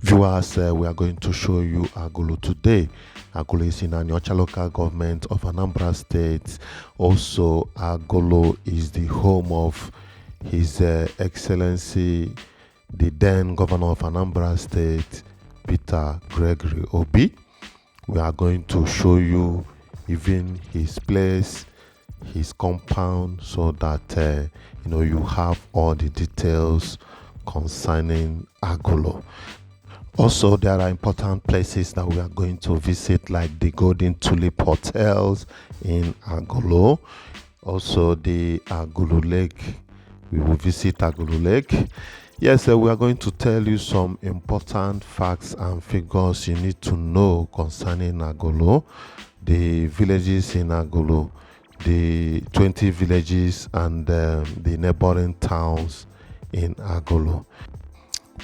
Viewers, we are going to show you Agulu today. Agulu is in Anyocha local government of Anambra State. Also, Agulu is the home of His Excellency, the then Governor of Anambra State, Peter Obi. We are going to show you even his place, his compound, so that you have all the details concerning Agulu. Also, there are important places that we are going to visit, like the Golden Tulip Hotels in Agulu. Also, the Agulu Lake. We will visit Agulu Lake. Yes, we are going to tell you some important facts and figures you need to know concerning Agulu, the villages in Agulu, the 20 villages and the neighboring towns in Agulu.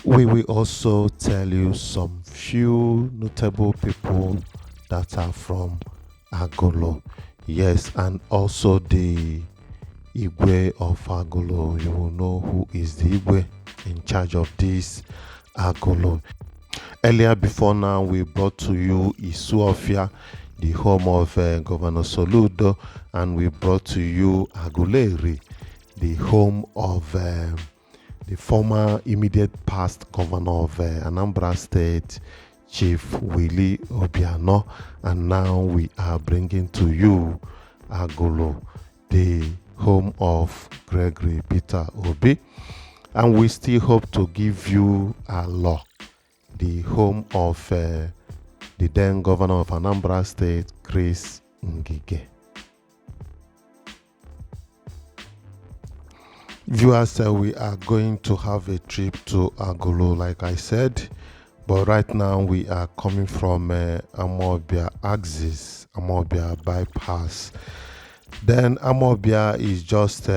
We will also tell you some few notable people that are from Agulu. Yes, and also the Igwe of Agulu. You will know who is the Igwe in charge of this Agulu. Earlier before now, we brought to you Isuofia, the home of Governor Soludo, and we brought to you Aguleri, the home of the former immediate past governor of Anambra State, Chief Willie Obiano, and now we are bringing to you Agulu, the home of Gregory Peter Obi, and we still hope to give you Alo, the home of the then governor of Anambra State, Chris Ngige. Viewers, we are going to have a trip to Agulu, like I said, but right now we are coming from Amobia axis, Amobia bypass. Then Amobia is just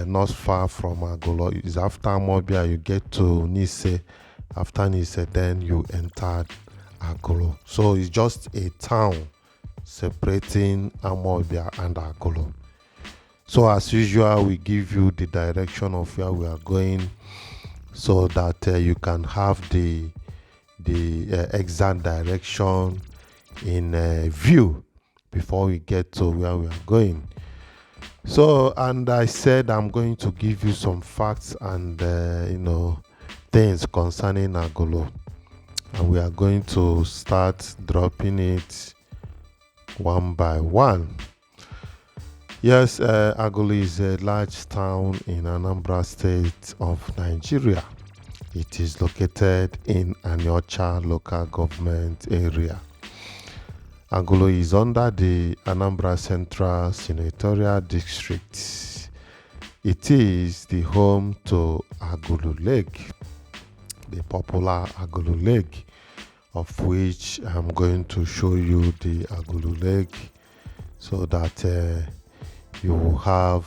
not far from Agulu. It's after Amobia you get to Nise. After Nise, then you enter Agulu. So it's just a town separating Amobia and Agulu. So as usual, we give you the direction of where we are going, so that you can have the exact direction in view before we get to where we are going. So, and I said I'm going to give you some facts and things concerning Agulu, and we are going to start dropping it one by one. Yes, Agulu is a large town in Anambra State of Nigeria. It is located in Anyocha local government area. Agulu is under the Anambra Central Senatorial District. It is the home to Agulu Lake, the popular Agulu Lake, of which I'm going to show you the Agulu Lake so that you will have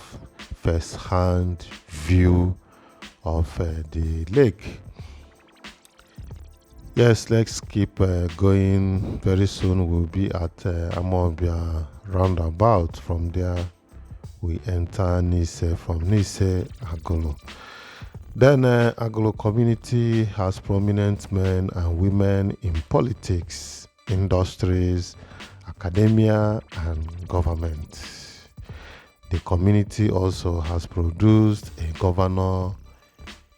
first-hand view of the lake. Yes, let's keep going. Very soon we'll be at Amobia roundabout. From there we enter Nise, from Nise, Agulu. Then Agulu community has prominent men and women in politics, industries, academia and government. The community also has produced a governor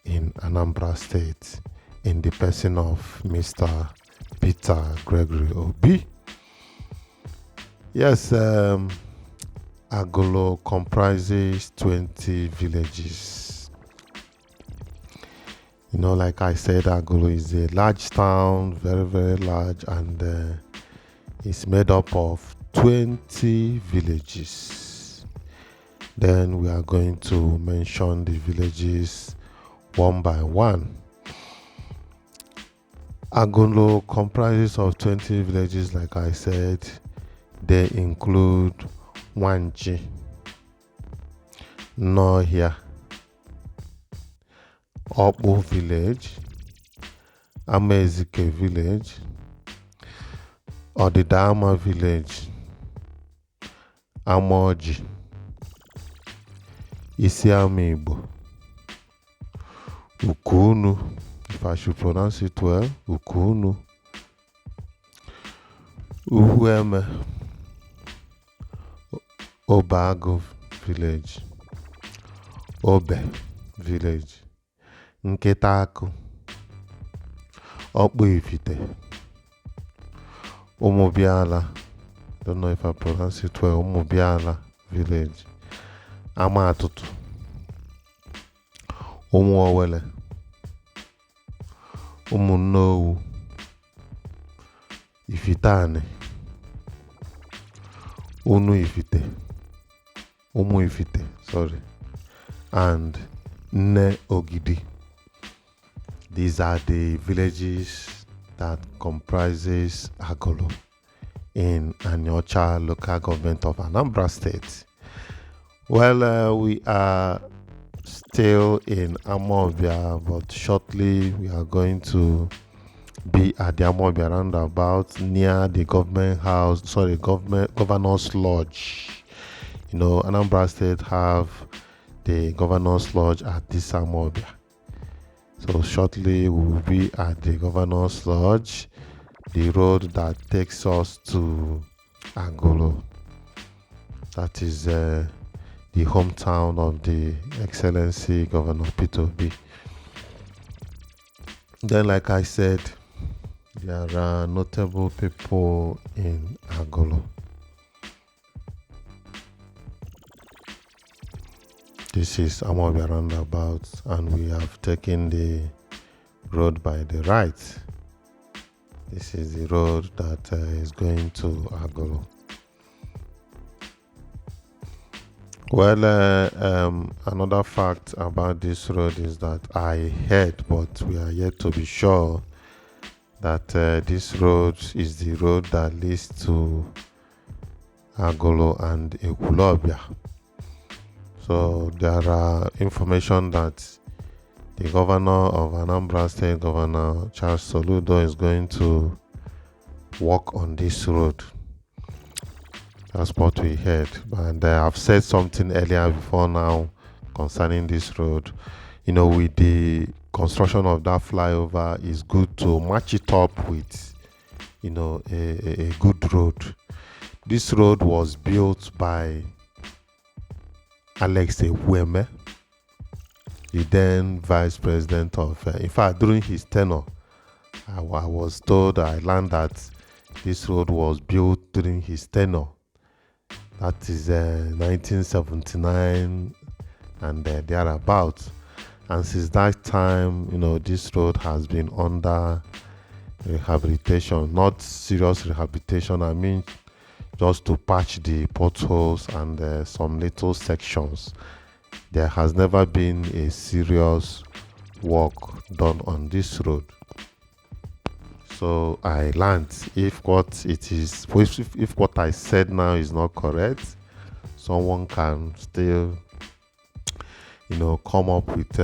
in Anambra State in the person of Mr. Peter Gregory Obi. Yes, Agulu comprises 20 villages. Like I said, Agulu is a large town, very, very large, and it's made up of 20 villages. Then we are going to mention the villages one by one. Agulu comprises of 20 villages, like I said. They include Wanji, Nohia, Opu village, Amezike village, Odidama village, Amoji, Isiamibo, Ukunu, if I should pronounce it well, Ukunu, Uhueme, Obago village, Obe village, Nketaku, Okpu Ifite, Umubiala, don't know if I pronounce it well, Umubiala village, Amatutu, Umuowele, Umunowu, Ifitane, Unu Ifite, Umu Ifite, sorry, and Ne Ogidi. These are the villages that comprises Agulu in Anyocha local government of Anambra State. Well, we are still in Amobia, but shortly we are going to be at the Amobia roundabout near the governor's lodge. You know, Anambra State have the governor's lodge at this Amobia. So shortly we will be at the governor's lodge, the road that takes us to Agulu. That is the hometown of the Excellency Governor Peter Obi. Then, like I said, there are notable people in Agulu. This is Amobia roundabout, and we have taken the road by the right. This is the road that is going to Agulu. Well, another fact about this road is that I heard, but we are yet to be sure, that this road is the road that leads to Agulu and Agulu. So there are information that the governor of Anambra State, Governor Charles Soludo, is going to work on this road. That's what we heard. And I've said something earlier before now concerning this road. You know, with the construction of that flyover, it's good to match it up with, you know, a good road. This road was built by Alex Ewueme, the then vice president of, in fact, during his tenure, I was told, I learned that this road was built during his tenure. That is 1979 and thereabouts. And since that time, you know, this road has been under rehabilitation, not serious rehabilitation. I mean, just to patch the potholes and some little sections. There has never been a serious work done on this road. So I learned, if what I said now is not correct, someone can still, you know, come up with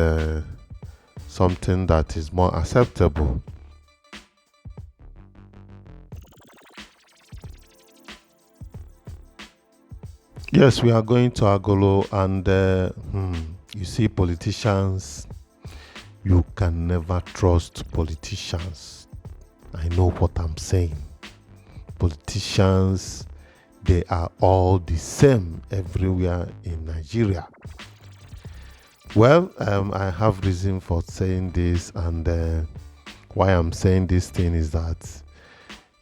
something that is more acceptable. Yes, we are going to Agulu, and you see, politicians, you can never trust politicians. I know what I'm saying. Politicians, they are all the same everywhere in Nigeria. Well, I have reason for saying this, and why I'm saying this thing is that,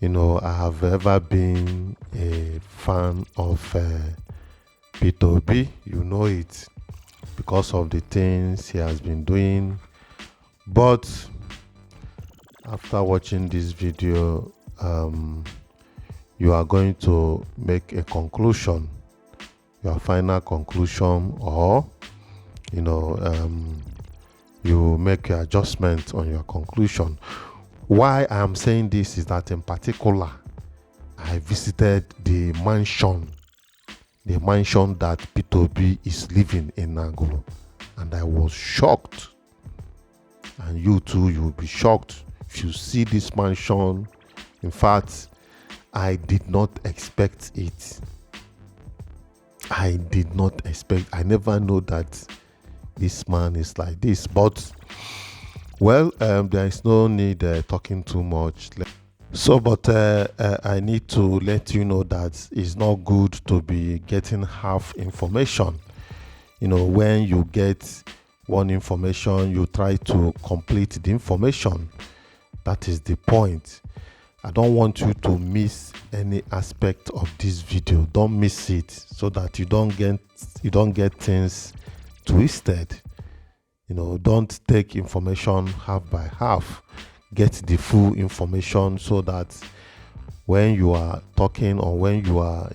you know, I have ever been a fan of Peter Obi. You know it because of the things he has been doing. But after watching this video, you are going to make a conclusion, your final conclusion, or, you know, you make your adjustment on your conclusion. Why I am saying this is that, in particular, I visited the mansion that Peter Obi is living in Agulu, and I was shocked. And you too, you will be shocked if you see this mansion. In fact, I did not expect it. I never know that this man is like this. But Well, there is no need talking too much. So, but I need to let you know that it's not good to be getting half information. When you get one information, you try to complete the information. That is the point. I don't want you to miss any aspect of this video. Don't miss it so that you don't get things twisted. Don't take information half by half. Get the full information so that when you are talking or when you are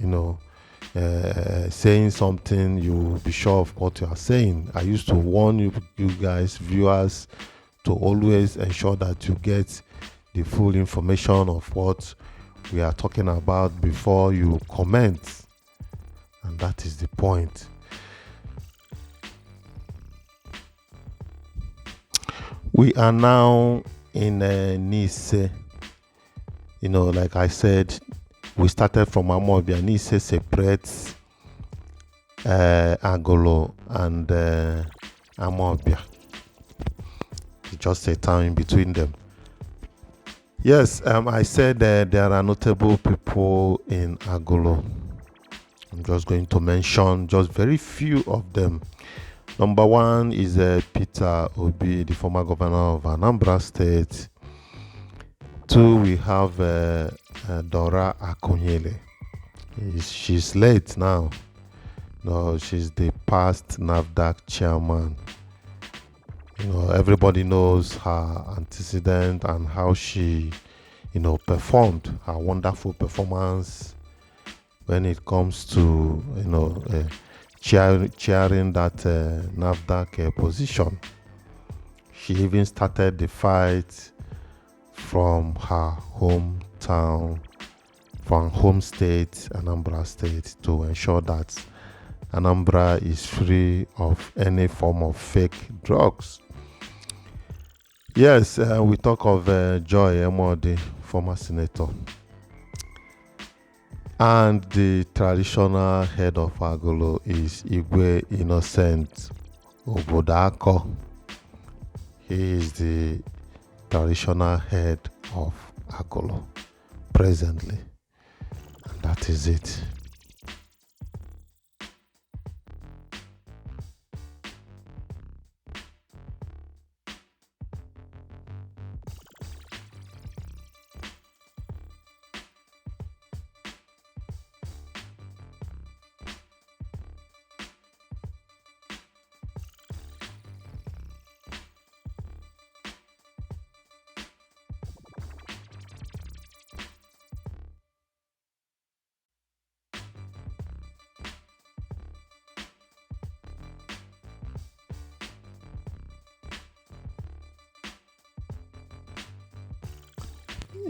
saying something, you'll be sure of what you are saying. I used to warn you guys, viewers, to always ensure that you get the full information of what we are talking about before you comment, and that is the point. We are now in Nice. Like I said, we started from Amobia. Nice separates Agulu and Amobia. It's just a town in between them. Yes, I said there are notable people in Agulu. I'm just going to mention just very few of them. Number one is Peter Obi, the former governor of Anambra State. Two, we have Dora Akunyele. She's late now. No, she's the past NAFDAC chairman. Everybody knows her antecedent and how she, performed, her wonderful performance when it comes to, chairing that NAFDAC position. She even started the fight from her hometown, from home state, Anambra State, to ensure that Anambra is free of any form of fake drugs. Yes, we talk of Joy Emodi, former senator, and the traditional head of Agulu is Igwe Innocent Obodako. He is the traditional head of Agulu presently, and that is it.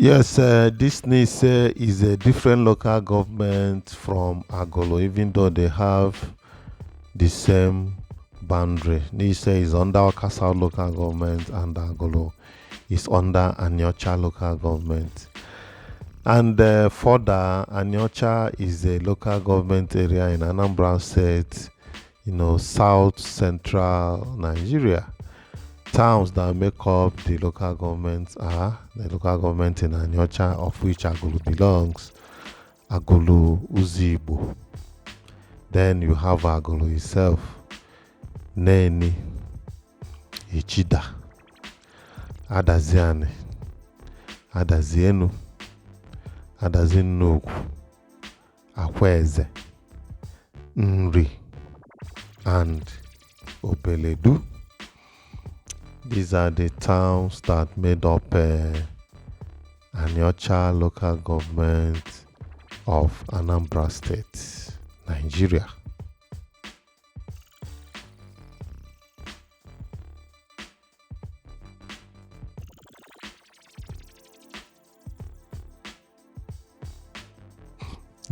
Yes, this Nise is a different local government from Agulu, even though they have the same boundary. Nise is under Okasa local government and Agulu is under Anyocha local government. And further, Anyocha is a local government area in Anambra State, south central Nigeria. Towns that make up the local government are the local government in Anyocha, of which Agulu belongs, Agulu Uzibo. Then you have Agulu itself, Neni, Ichida, Adaziane, Adazienu, Adazinugu, Akweze, Nri, and Obeledu. These are the towns that made up Anyocha local government of Anambra State, Nigeria.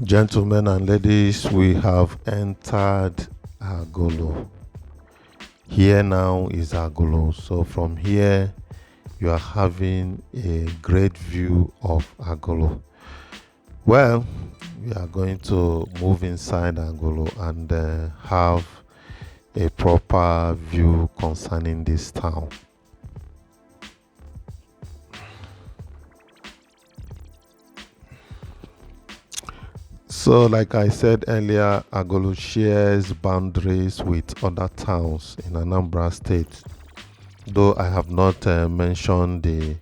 Gentlemen and ladies, we have entered Agulu. Here now is Agulu. So from here, you are having a great view of Agulu. Well, we are going to move inside Agulu and have a proper view concerning this town. So, like I said earlier, Agulu shares boundaries with other towns in Anambra State. Though I have not mentioned the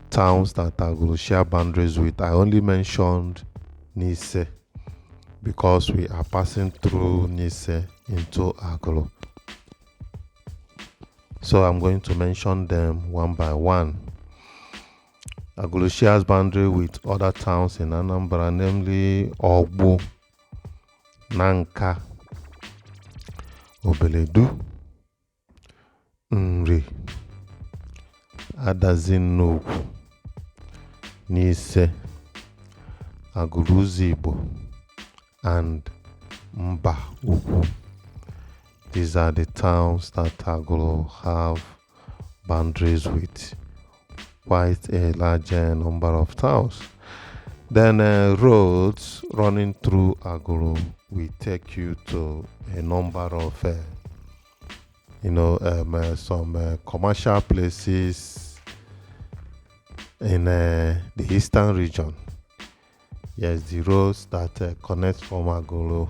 towns that Agulu share boundaries with, I only mentioned Nise because we are passing through Nise into Agulu. So I'm going to mention them one by one. Agulu shares boundary with other towns in Anambra, namely Ogbu, Nanka, Obeledu, Nri, Adazinogwu, Nise, Agulu and Mba Ugwu. These are the towns that Agulu have boundaries with. Quite a large number of towns. Then roads running through Agulu will take you to a number of some commercial places in the eastern region. Yes, the roads that connect from Agulu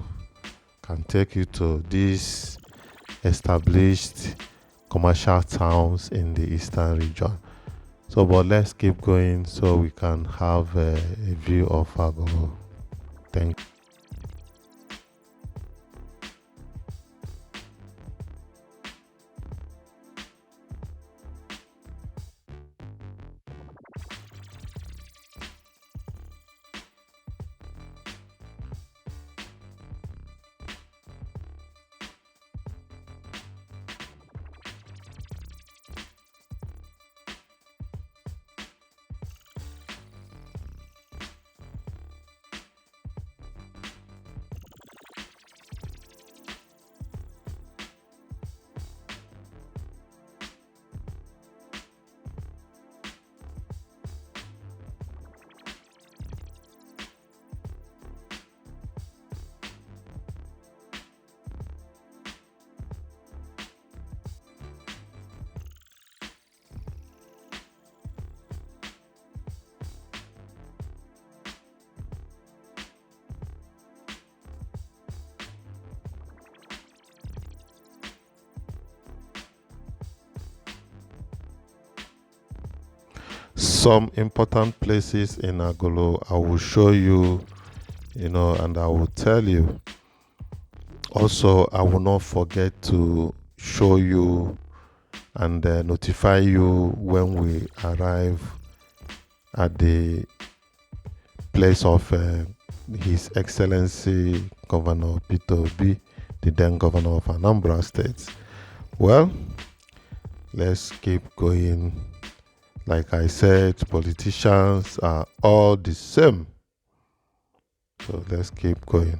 can take you to these established commercial towns in the eastern region. So, but let's keep going so we can have a view of Agulu. Thank you. Some important places in Agulu I will show you, and I will tell you. Also, I will not forget to show you and notify you when we arrive at the place of His Excellency Governor Peter Obi, the then governor of Anambra State. Well, let's keep going. Like I said, politicians are all the same. So let's keep going.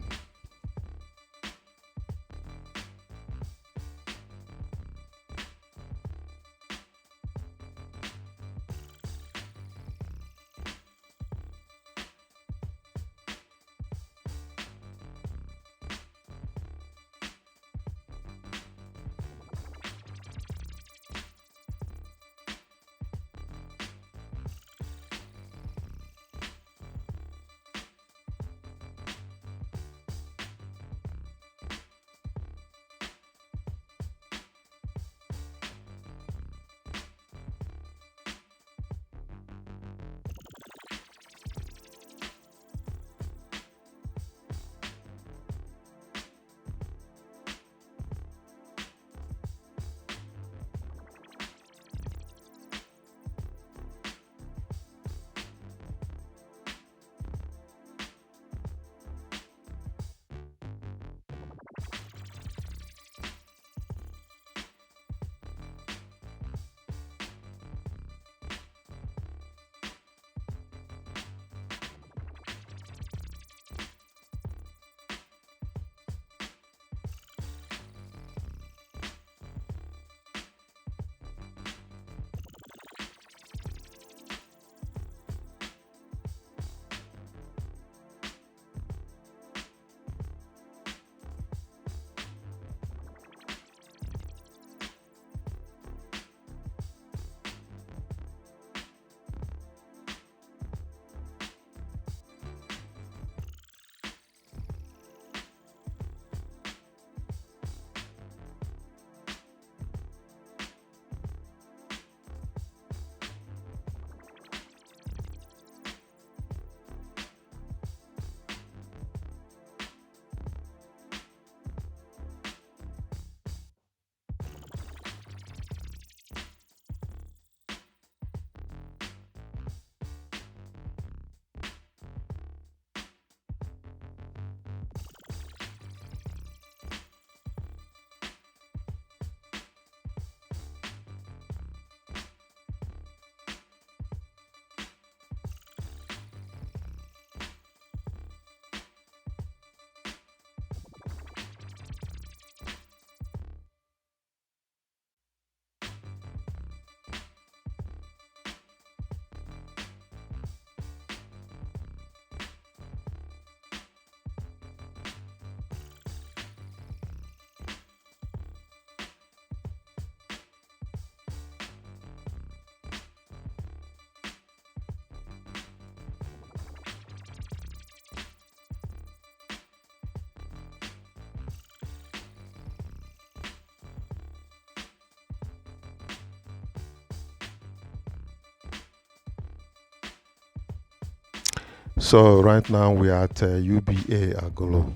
So right now we are at UBA Agulu.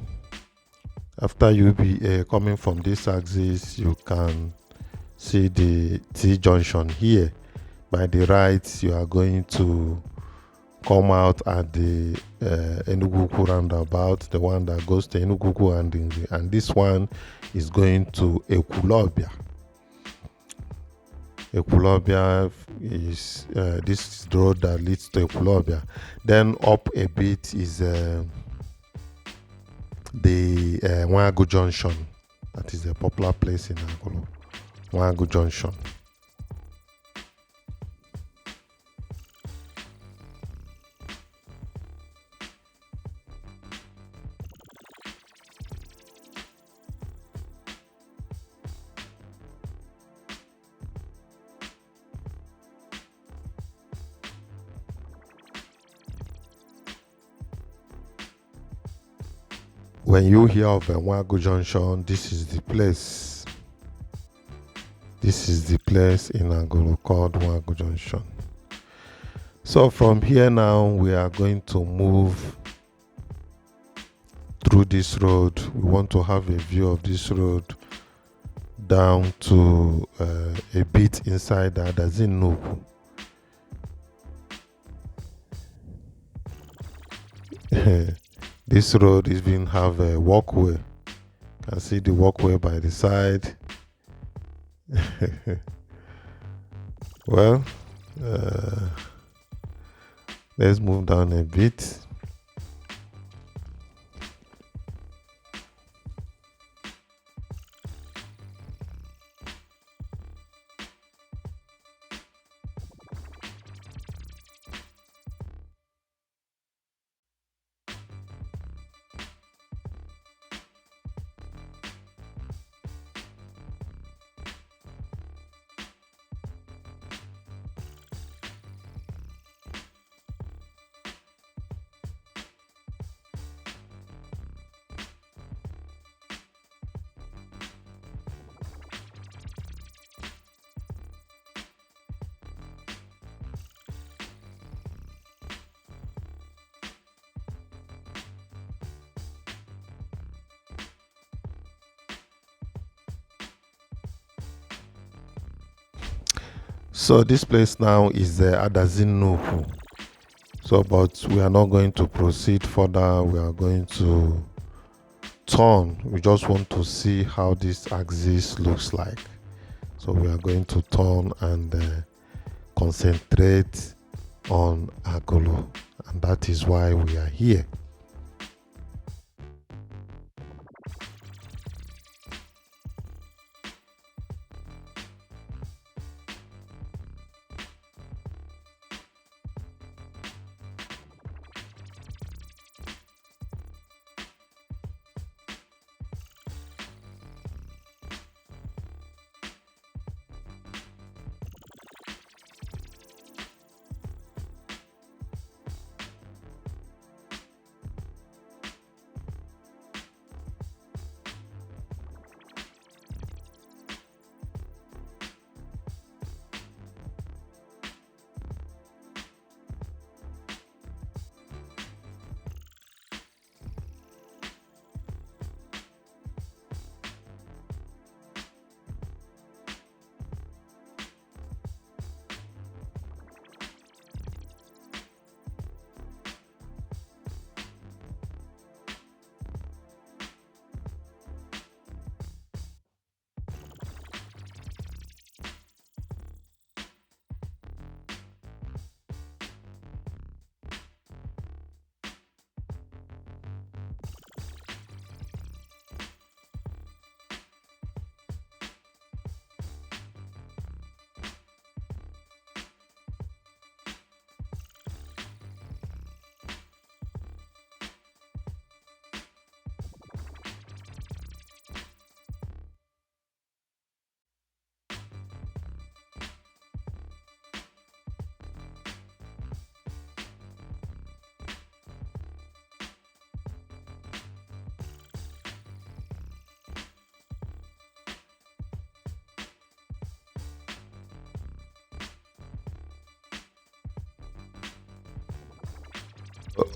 After UBA, coming from this axis, you can see the T junction here. By the right, you are going to come out at the Enugu roundabout, the one that goes to Enugu and this one is going to Ekulobia. Ekulobia is this road that leads to Ekulobia. Then up a bit is the Wangu Junction. That is a popular place in Agulu. Wangu Junction. When you hear of Wangu Junction, this is the place. This is the place in Agulu called Wangu Junction. So from here now, we are going to move through this road. We want to have a view of this road down to a bit inside the Adazinuku. This road is being have a walkway. You can see the walkway by the side. Well, let's move down a bit. So this place now is the Adazinuku. So, but we are not going to proceed further. We are going to turn. We just want to see how this axis looks like. So we are going to turn and concentrate on Agulu, and that is why we are here.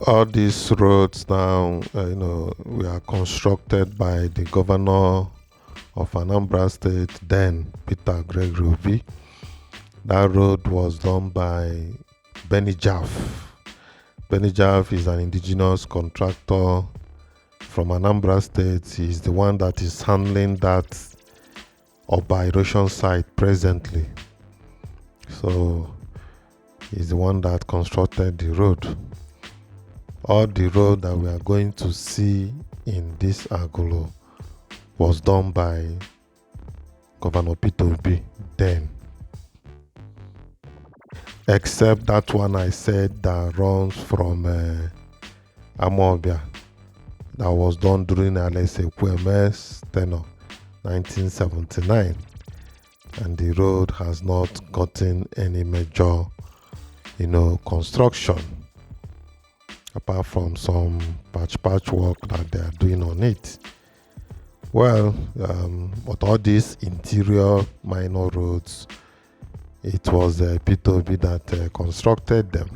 All these roads now, were constructed by the governor of Anambra State, then Peter Obi. That road was done by Benny Jaff. Benny Jaff is an indigenous contractor from Anambra State. He's the one that is handling that Oba erosion site presently. So he's the one that constructed the road. All the road that we are going to see in this Agulu was done by Governor Peter Obi then. Except that one I said that runs from Amobia, that was done during Alese Kweme's tenure, 1979. And the road has not gotten any major, construction, apart from some patch work that they are doing on it. Well, but all these interior minor roads, it was Peter Obi that constructed them.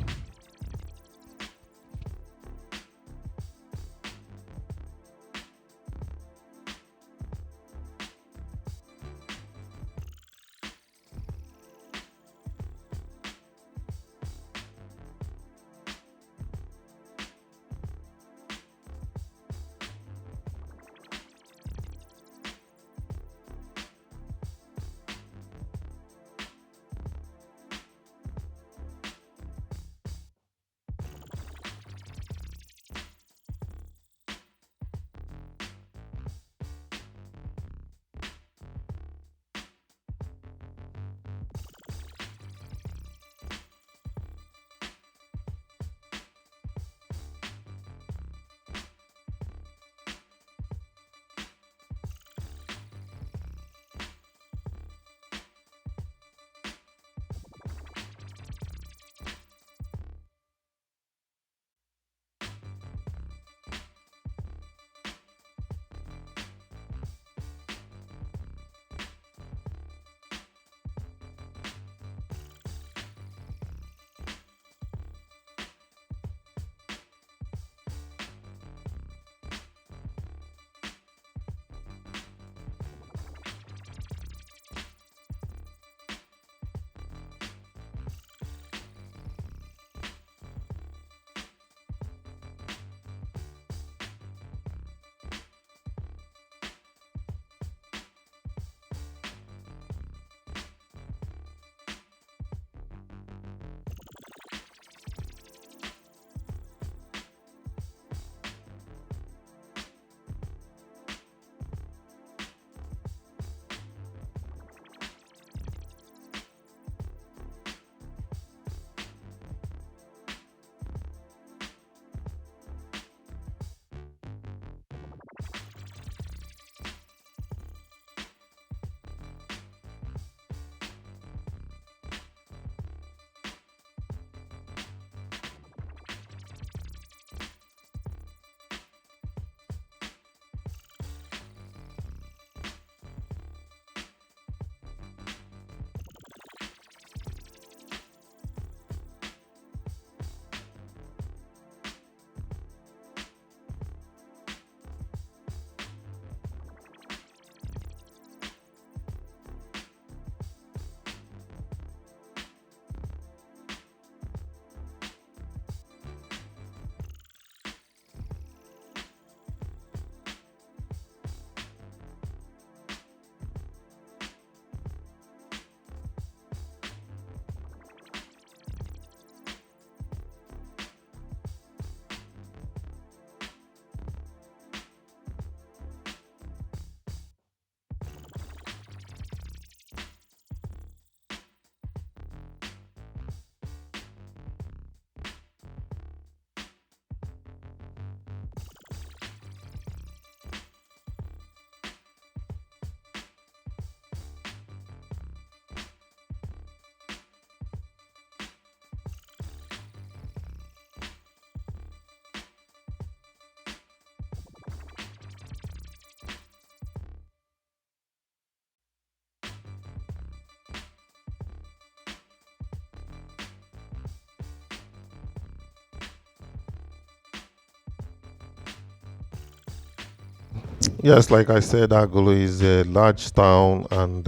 Yes, like I said, Agulu is a large town, and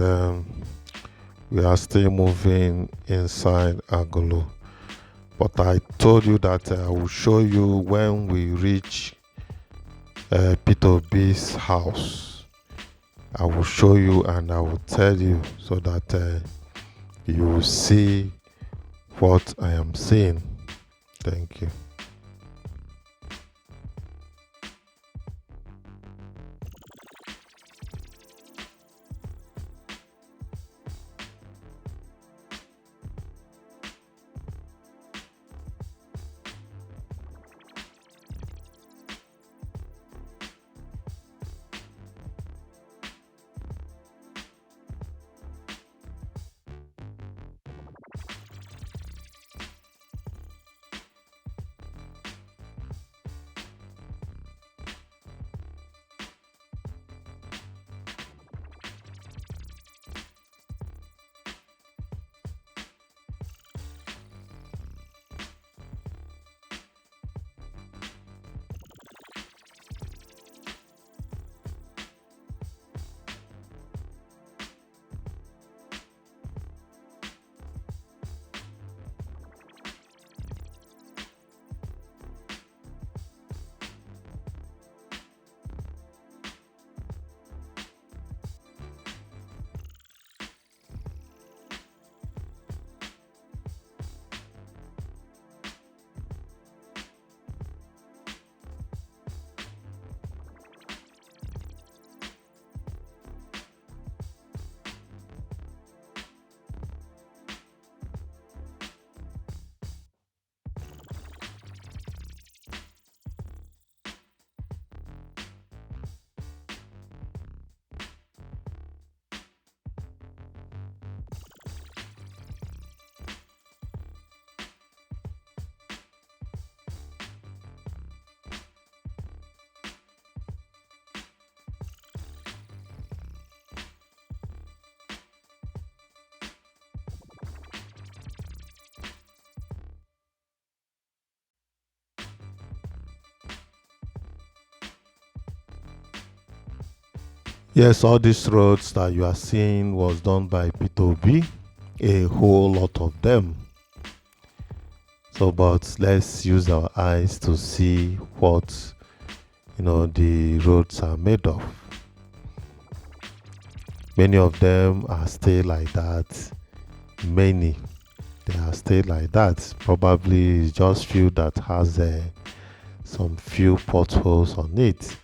we are still moving inside Agulu. But I told you that I will show you when we reach Peter Obi's house. I will show you and I will tell you so that you will see what I am seeing. Thank you. Yes, all these roads that you are seeing was done by Peter Obi, a whole lot of them. So, but let's use our eyes to see what the roads are made of. Many of them are still like that. Many they are still like that. Probably it's just few that has some few potholes on it.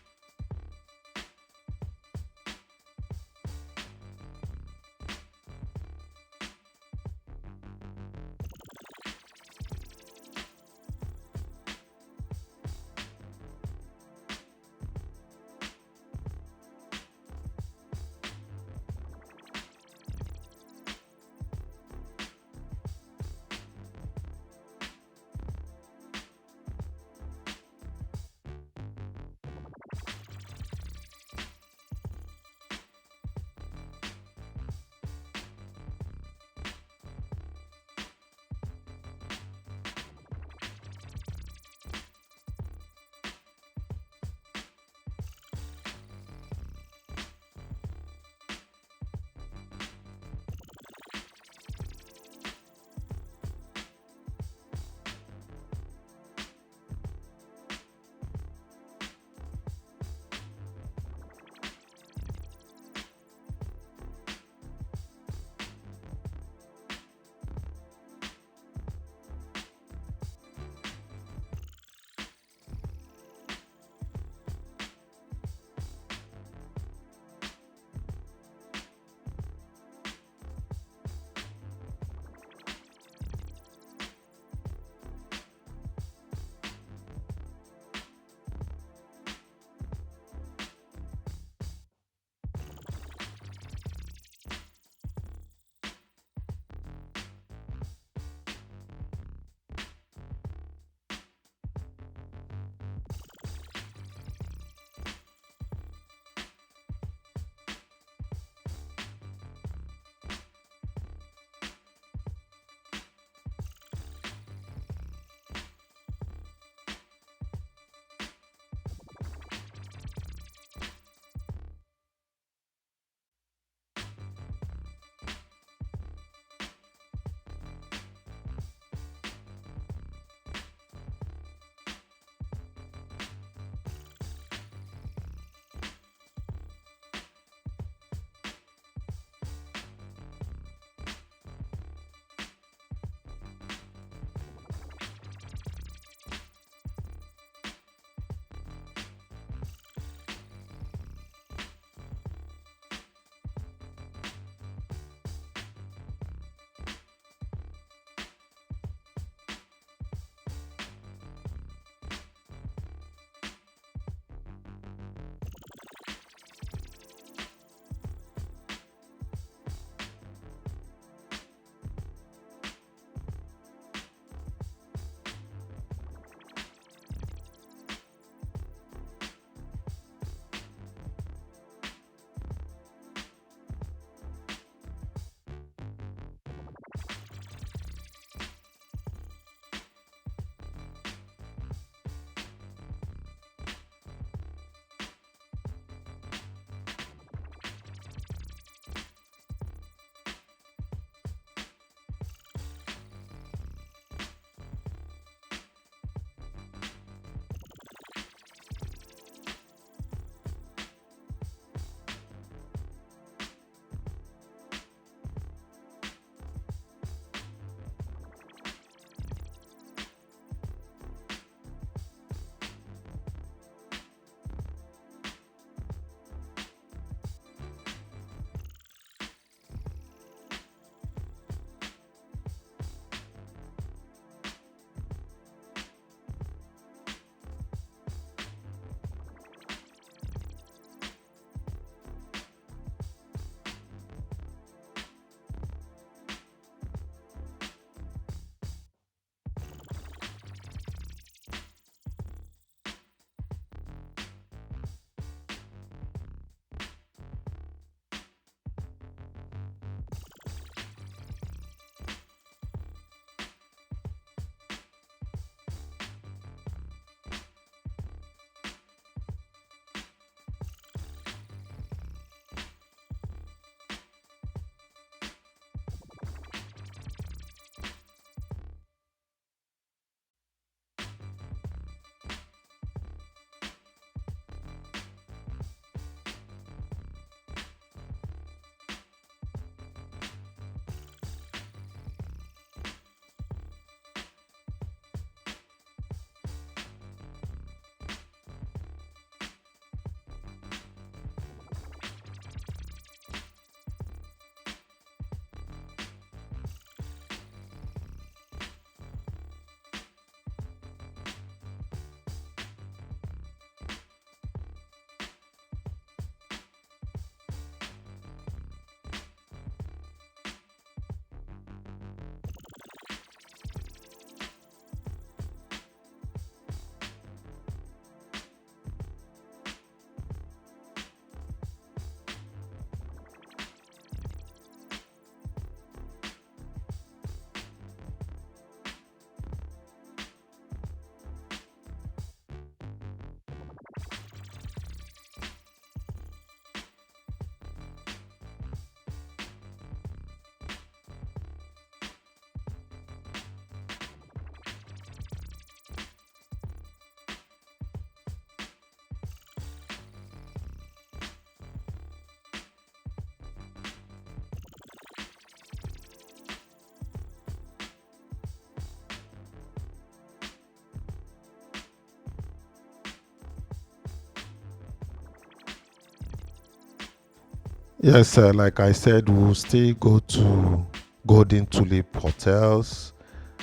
Yes, like I said, we'll still go to Golden Tulip Hotels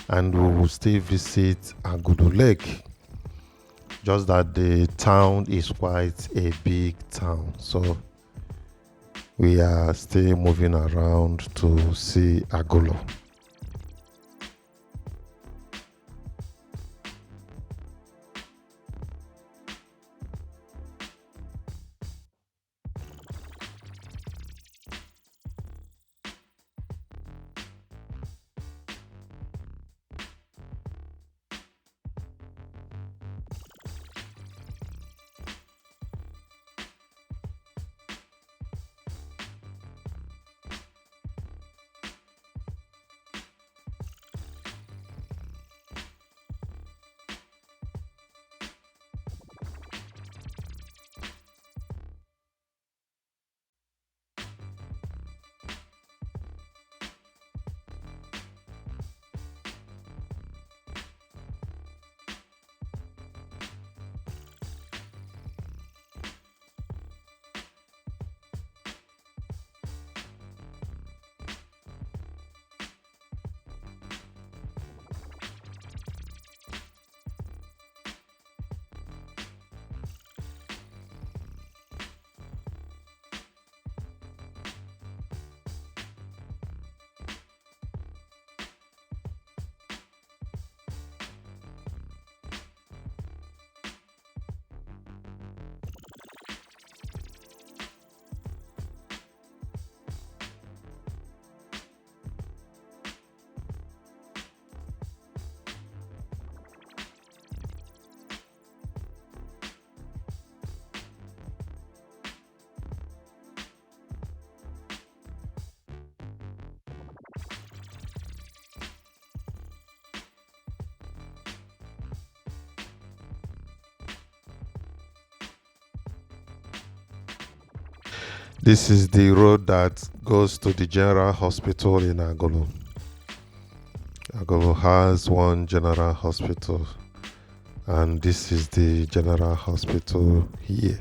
and we will still visit Agulu Lake. Just that the town is quite a big town, so we are still moving around to see Agulu. This is the road that goes to the General Hospital in Agulu. Agulu has one General Hospital, and this is the General Hospital here.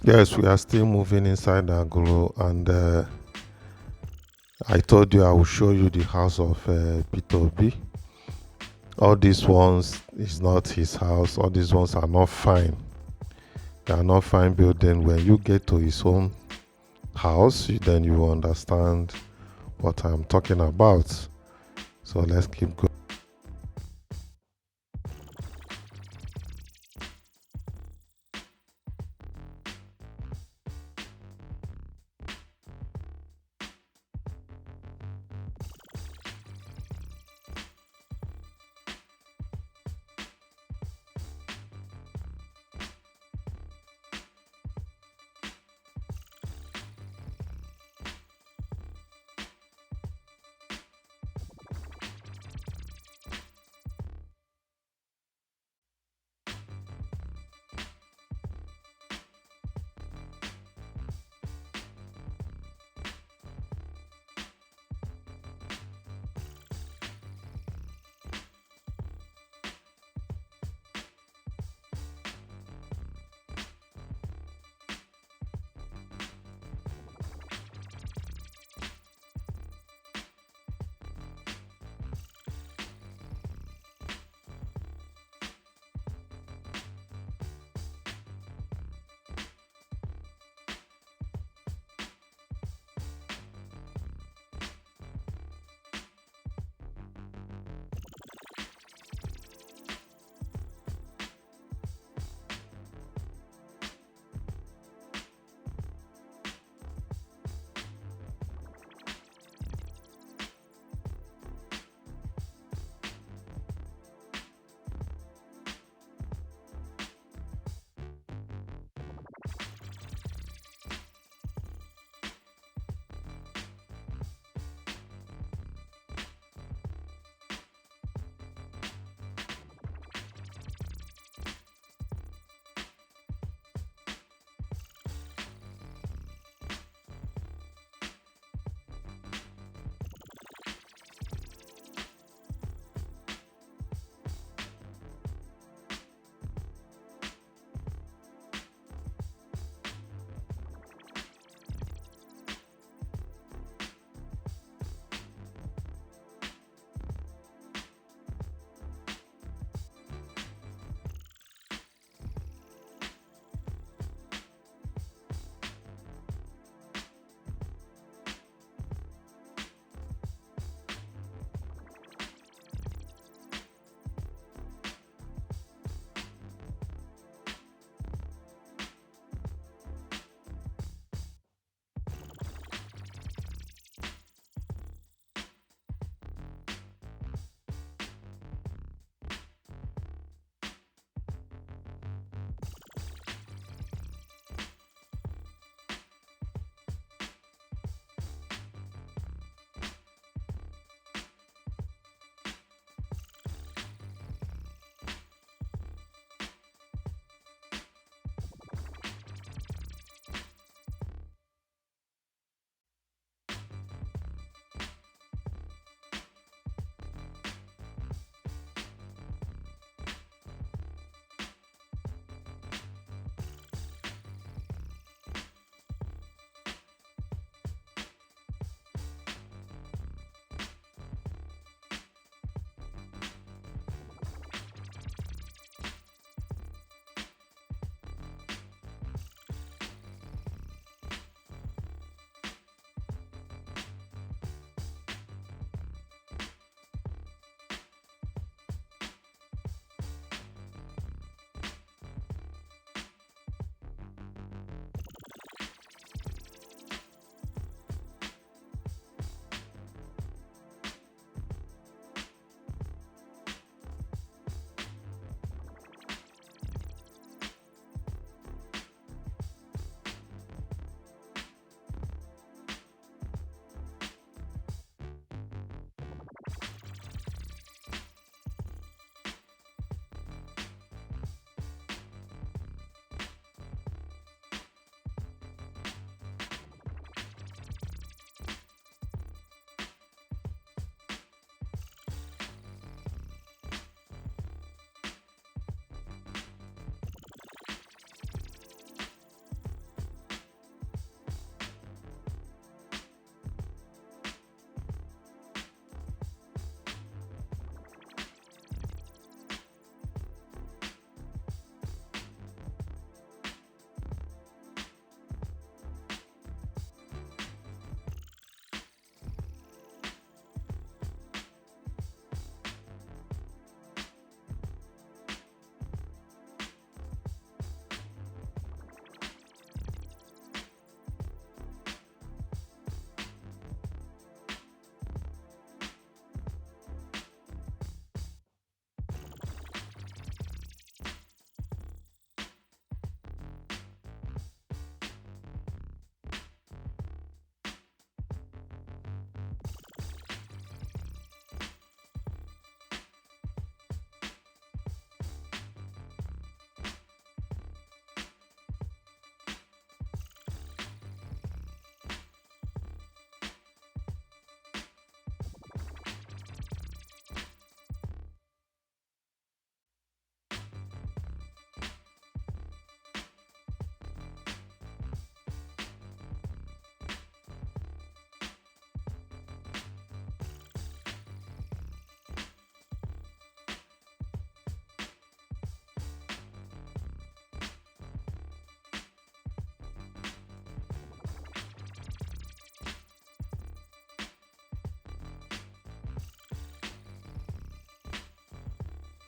Yes, we are still moving inside Agulu, and I told you I will show you the house of Peter Obi. All these ones is not his house. All these ones are not fine. They are not fine building. When you get to his own house, then you will understand what I'm talking about. So let's keep going.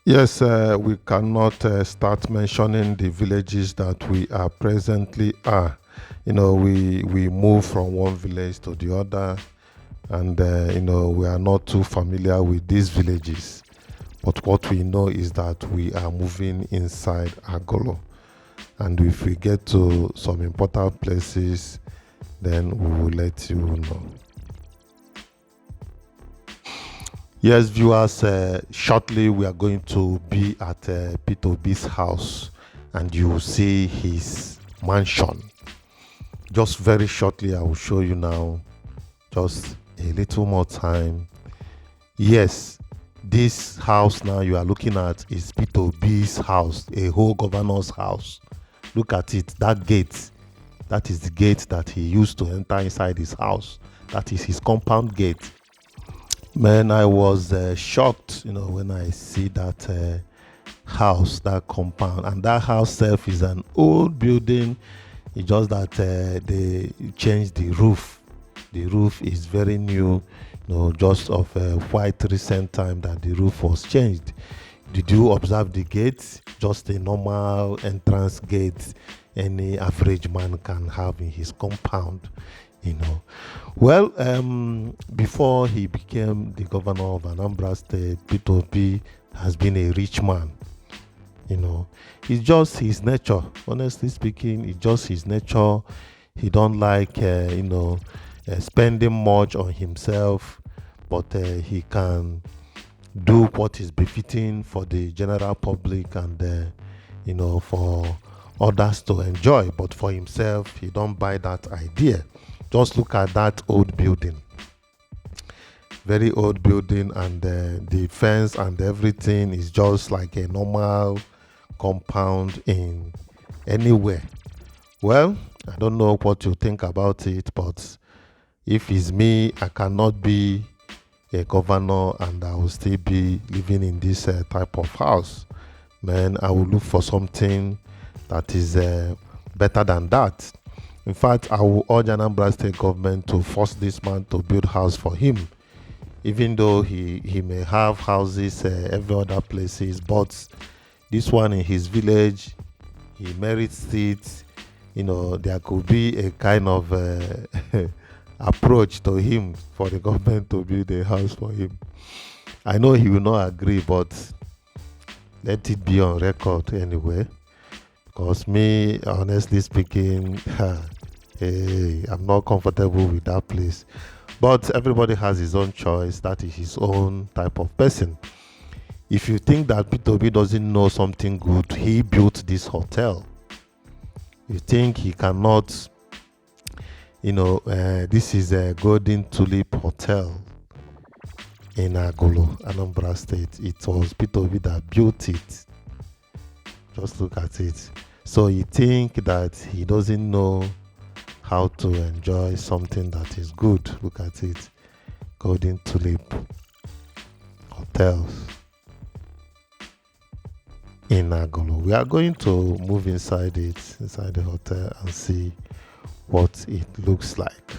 Yes, we cannot start mentioning the villages that we are presently are. We move from one village to the other, and we are not too familiar with these villages. But what we know is that we are moving inside Agolo, and if we get to some important places, then we will let you know. Yes, viewers, shortly we are going to be at Peter Obi's house, and you will see his mansion. Just very shortly, I will show you now. Just a little more time. Yes, this house now you are looking at is Peter Obi's house, a whole governor's house. Look at it, that gate. That is the gate that he used to enter inside his house. That is his compound gate. Man, I was shocked, when I see that house, that compound, and that house itself is an old building. It's just that they changed the roof. The roof is very new, just of a quite recent time that the roof was changed. Did you observe the gate? Just a normal entrance gate any average man can have in his compound. Well, before he became the governor of Anambra State, Peter Obi has been a rich man. It's just his nature. Honestly speaking, it's just his nature. He don't like, spending much on himself, but he can do what is befitting for the general public and, for others to enjoy. But for himself, he don't buy that idea. Just look at that old building. Very old building, and the fence and everything is just like a normal compound in anywhere. Well, I don't know what you think about it, but if it's me, I cannot be a governor and I will still be living in this type of house. Man, I will look for something that is better than that. In fact, I will urge Anambra State government to force this man to build house for him, even though he may have houses every other places, but this one in his village, he merits it. There could be a kind of approach to him for the government to build a house for him. I know he will not agree, but let it be on record anyway. Because me, honestly speaking, hey, I'm not comfortable with that place. But everybody has his own choice. That is his own type of person. If you think that Peter Obi doesn't know something good, he built this hotel. You think he cannot, this is a Golden Tulip Hotel in Agulu, Anambra State. It was Peter Obi that built it. Just look at it. So you think that he doesn't know how to enjoy something that is good. Look at it. Golden Tulip Hotels in Agulu. We are going to move inside the hotel, and see what it looks like.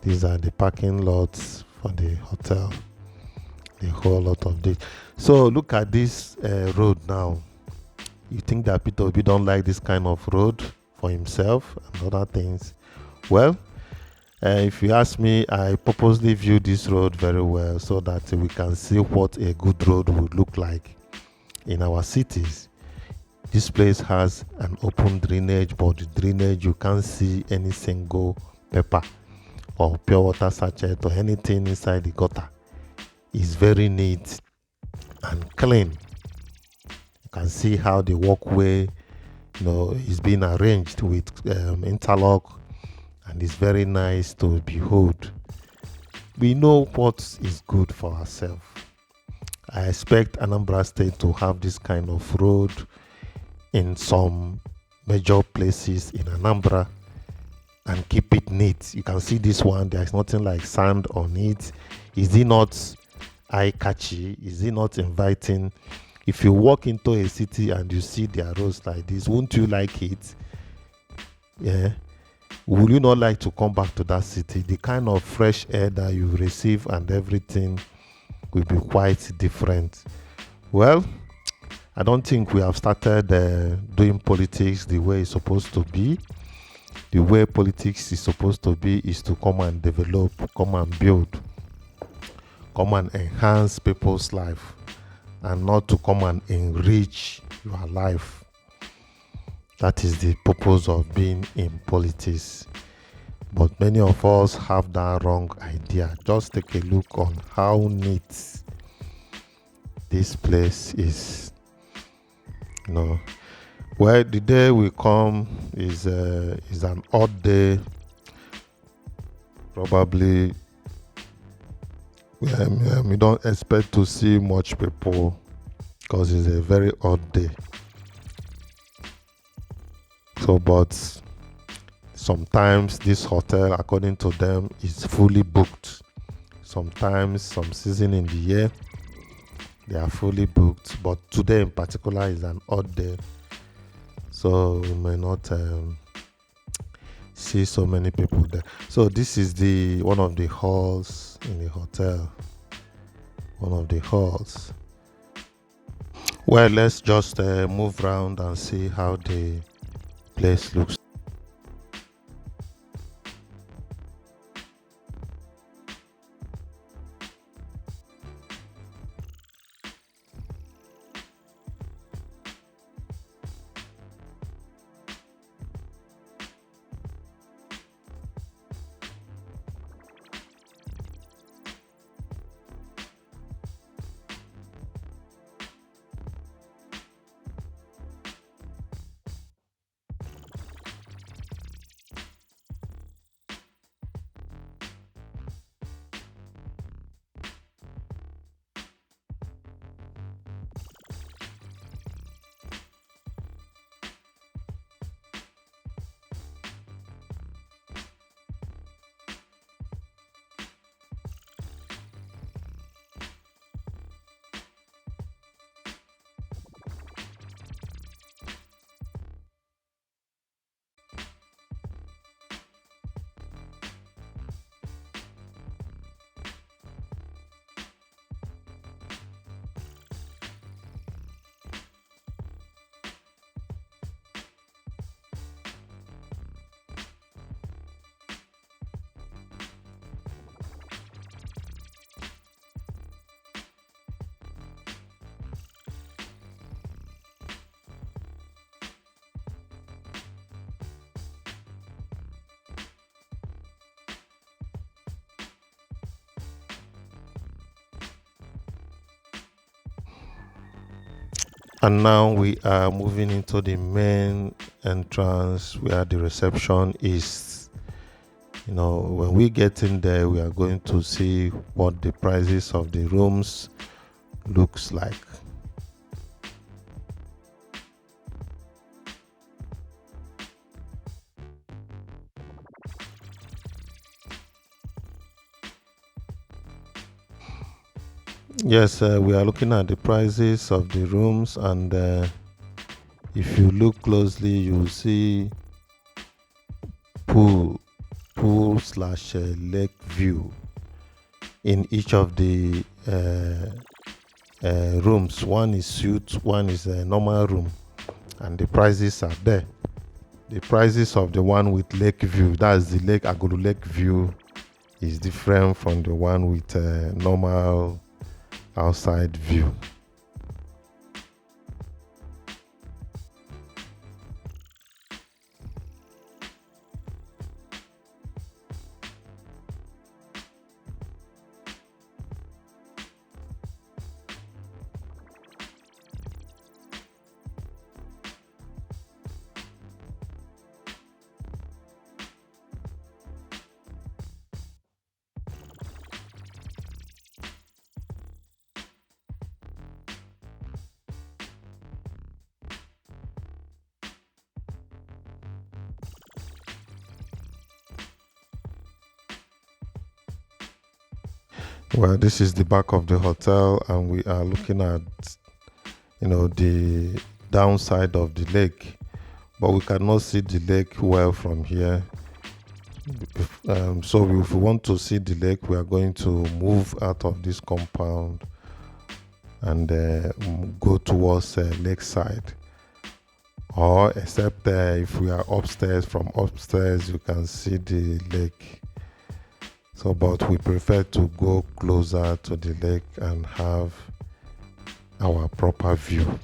These are the parking lots for the hotel. A whole lot of this. So look at this road now. You think that Peter Obi don't like this kind of road for himself and other things? Well, if you ask me, I purposely view this road very well so that we can see what a good road would look like in our cities. This place has an open drainage, but the drainage you can't see any single pepper or pure water sachet or anything inside the gutter. It's very neat and clean. You can see how the walkway is being arranged with interlock, and it's very nice to behold. We know what is good for ourselves. I expect Anambra State to have this kind of road in some major places in Anambra and keep it neat. You can see this one, there is nothing like sand on it. Is it not eye-catchy? Is it not inviting? If you walk into a city and you see their roads like this, won't you like it? Yeah. Would you not like to come back to that city? The kind of fresh air that you receive and everything will be quite different Well, I don't think we have started doing politics the way it's supposed to be. The way politics is supposed to be is to come and develop, come and build, come and enhance people's life, and not to come and enrich your life. That is the purpose of being in politics. But many of us have that wrong idea. Just take a look on how neat this place is. You know, well, the day we come is an odd day. Probably we don't expect to see much people because it's a very odd day. So, but sometimes this hotel, according to them, is fully booked. Sometimes, some season in the year, they are fully booked. But today in particular is an odd day. So we may not see so many people there. So this is the one of the halls in the hotel. One of the halls. Well, let's just move around and see how the place looks. And now we are moving into the main entrance where the reception is. When we get in there, we are going to see what the prices of the rooms looks like. Yes, we are looking at the prices of the rooms, and if you look closely, you'll see pool, pool/slash lake view in each of the rooms. One is suite, one is a normal room, and the prices are there. The prices of the one with lake view, that's the lake Agulu Lake view, is different from the one with normal outside view. Well, this is the back of the hotel, and we are looking at, the downside of the lake, but we cannot see the lake well from here. So if we want to see the lake, we are going to move out of this compound and go towards lakeside. Or except if we are upstairs, from upstairs you can see the lake. So, but we prefer to go closer to the lake and have our proper view.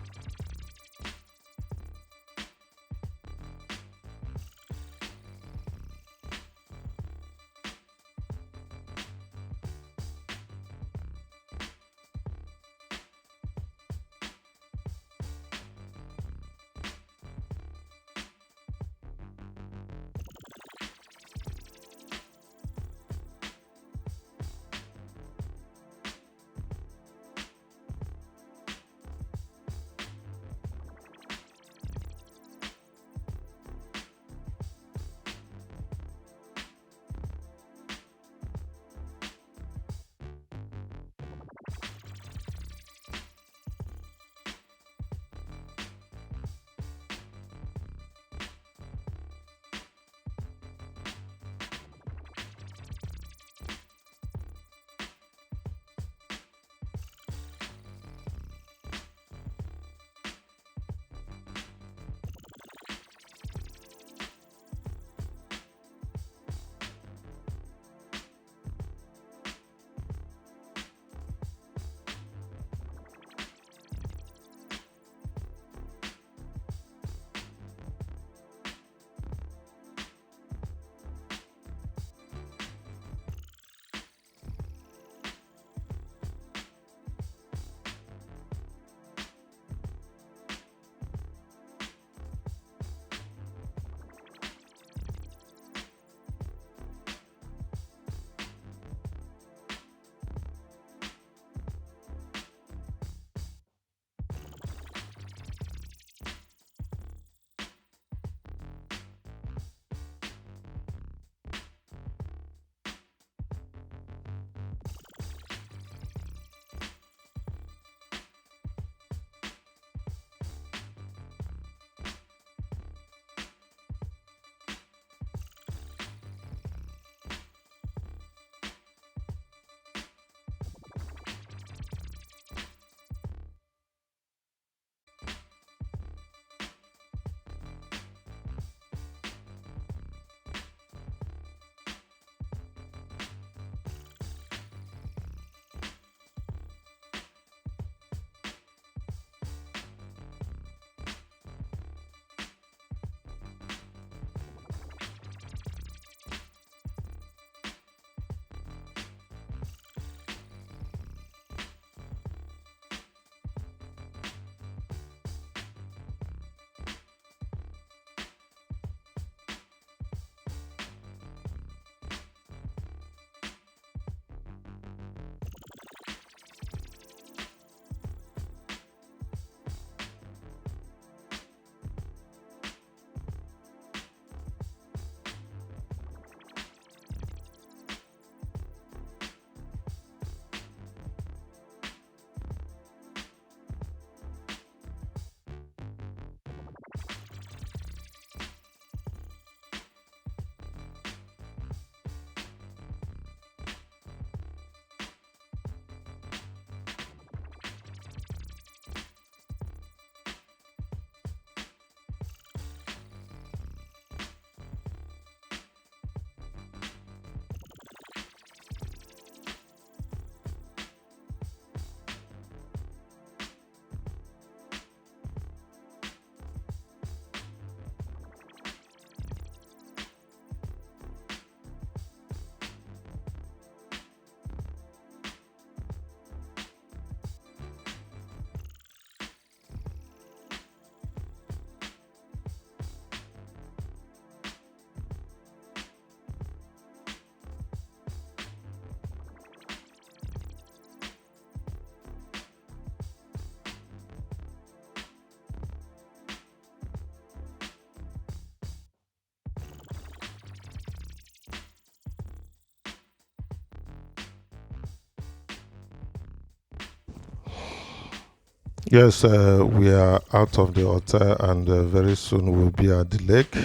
Yes, we are out of the hotel and very soon we'll be at the lake.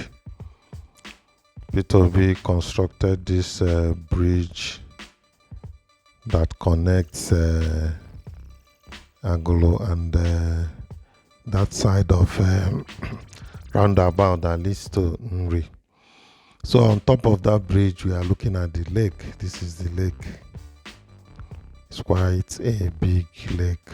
Peter Obi constructed this bridge that connects Agulu, and that side of roundabout that leads to Nri. So on top of that bridge, we are looking at the lake. This is the lake. It's quite a big lake.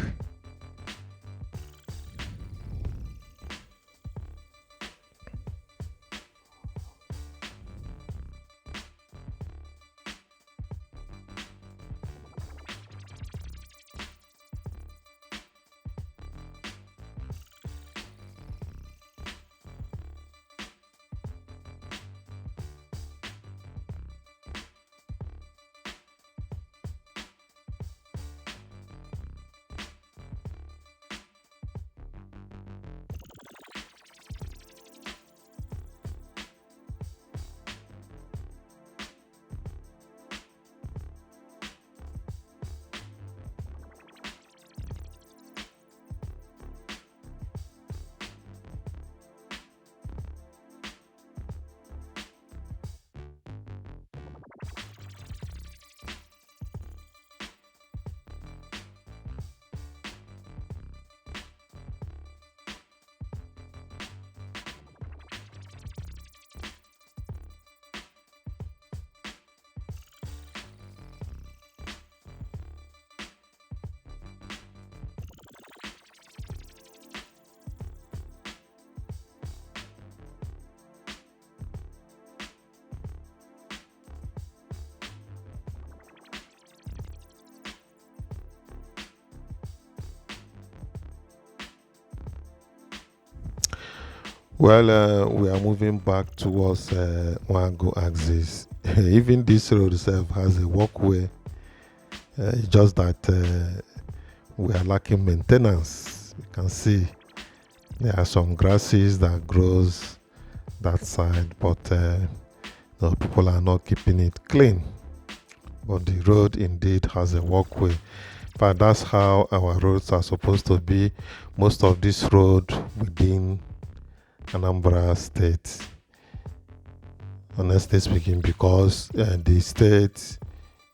Well, we are moving back towards Wango axis. Even this road itself has a walkway. It's just that we are lacking maintenance. You can see there are some grasses that grows that side, but no, people are not keeping it clean. But the road indeed has a walkway. But that's how our roads are supposed to be. Most of this road within Anambra State, honestly speaking, because the state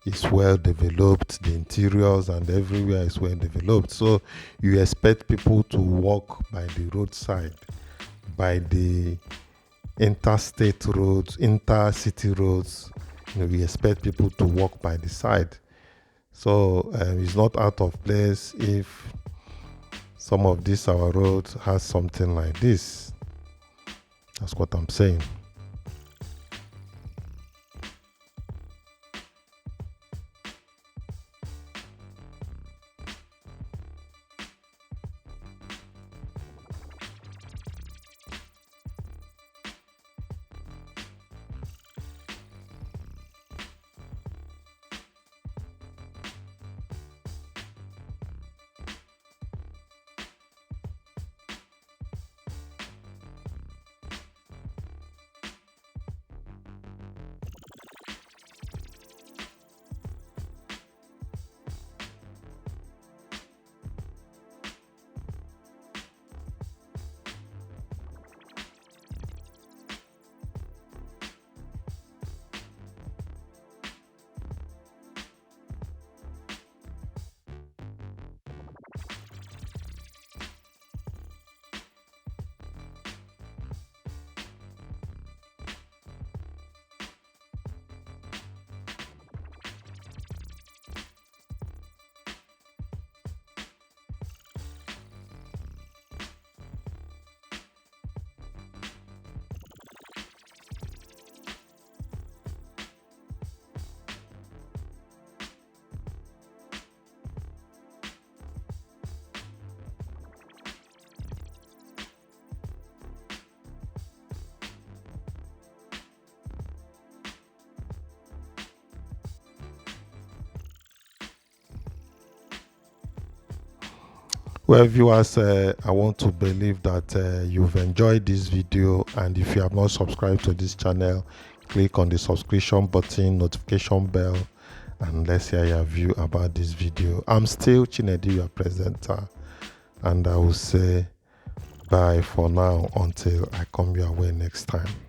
is well developed, the interiors and everywhere is well developed. So you expect people to walk by the roadside, by the interstate roads, intercity roads. We expect people to walk by the side. So it's not out of place if some of these our roads has something like this. That's what I'm saying. Well, viewers, I want to believe that you've enjoyed this video, and if you have not subscribed to this channel, click on the subscription button, notification bell, and let's hear your view about this video. I'm still Chinedu, your presenter, and I will say bye for now until I come your way next time.